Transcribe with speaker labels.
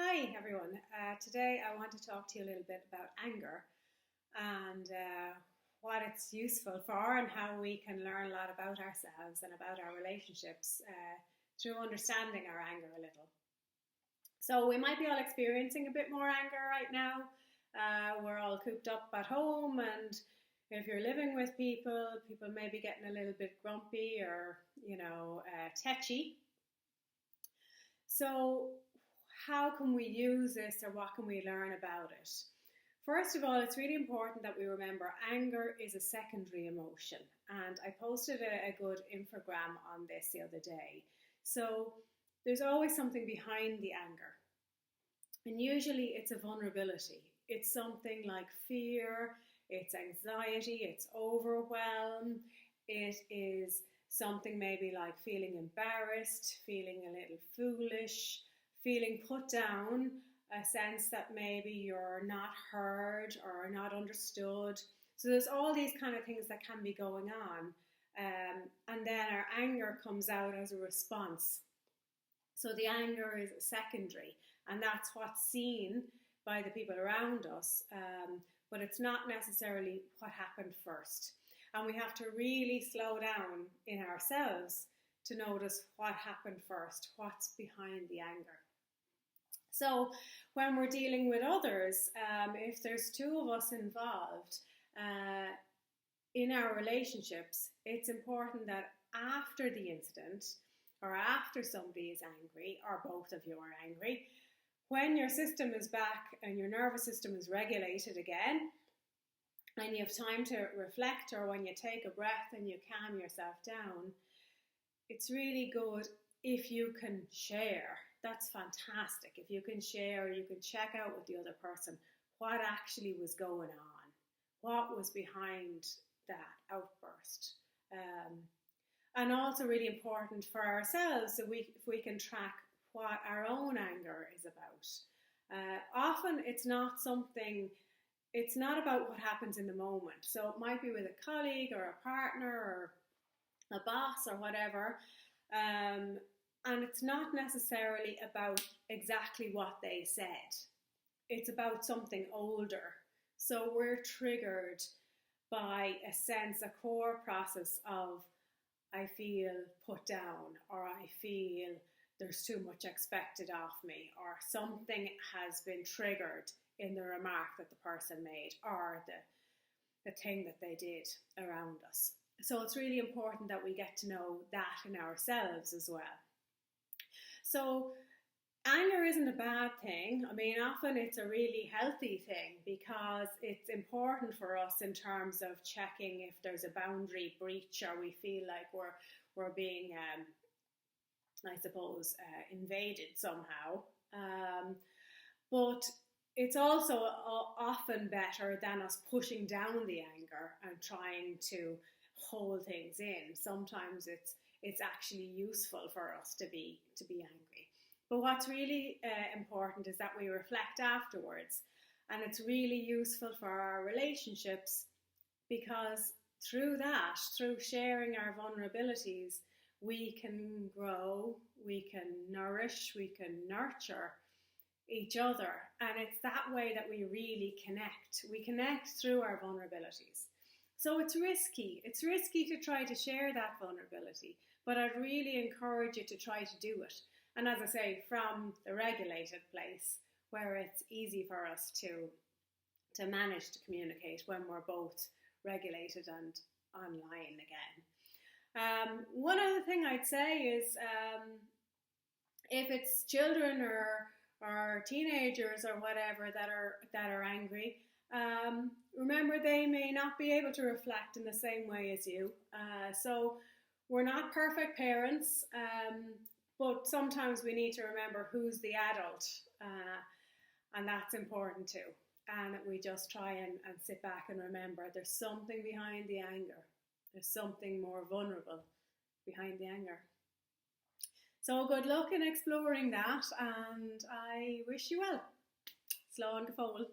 Speaker 1: Hi everyone. Today I want to talk to you a little bit about anger and what it's useful for and how we can learn a lot about ourselves and about our relationships through understanding our anger a little. So we might be all experiencing a bit more anger right now. We're all cooped up at home, and if you're living with people, people may be getting a little bit grumpy or, tetchy. So how can we use this, or what can we learn about it? First of all, it's really important that we remember anger is a secondary emotion. And I posted a good infogram on this the other day. So there's always something behind the anger. And usually it's a vulnerability. It's something like fear, it's anxiety, it's overwhelm. It is something maybe like feeling embarrassed, feeling a little foolish, feeling put down, a sense that maybe you're not heard or not understood. So there's all these kind of things that can be going on. And then our anger comes out as a response. So the anger is secondary, and that's what's seen by the people around us, but it's not necessarily what happened first. And we have to really slow down in ourselves to notice what happened first, what's behind the anger. So when we're dealing with others, if there's two of us involved in our relationships, it's important that after the incident or after somebody is angry or both of you are angry, when your system is back and your nervous system is regulated again and you have time to reflect, or when you take a breath and you calm yourself down, it's really good if you can share. That's fantastic. If you can share, you can check out with the other person what actually was going on, what was behind that outburst. And also really important for ourselves, so if we can track what our own anger is about. Often it's not about what happens in the moment. So it might be with a colleague or a partner or a boss or whatever. And it's not necessarily about exactly what they said. It's about something older. So we're triggered by a sense, a core process of, I feel put down, or I feel there's too much expected of me, or something has been triggered in the remark that the person made, or the thing that they did around us. So it's really important that we get to know that in ourselves as well. So anger isn't a bad thing. I mean, often it's a really healthy thing because it's important for us in terms of checking if there's a boundary breach, or we feel like we're being, invaded somehow. But it's also often better than us pushing down the anger and trying to hold things in. Sometimes it's actually useful for us to be angry. But what's really important is that we reflect afterwards, and it's really useful for our relationships, because through sharing our vulnerabilities, we can grow, we can nourish, we can nurture each other. And it's that way that we really connect. We connect through our vulnerabilities. So it's risky. It's risky to try to share that vulnerability, but I'd really encourage you to try to do it. And as I say, from the regulated place where it's easy for us to manage to communicate when we're both regulated and online again. One other thing I'd say is if it's children or teenagers or whatever that are angry, remember they may not be able to reflect in the same way as you. So we're not perfect parents, but sometimes we need to remember who's the adult, and that's important too. And that we just try and sit back and remember there's something behind the anger. There's something more vulnerable behind the anger. So good luck in exploring that, and I wish you well. Slán go fóill.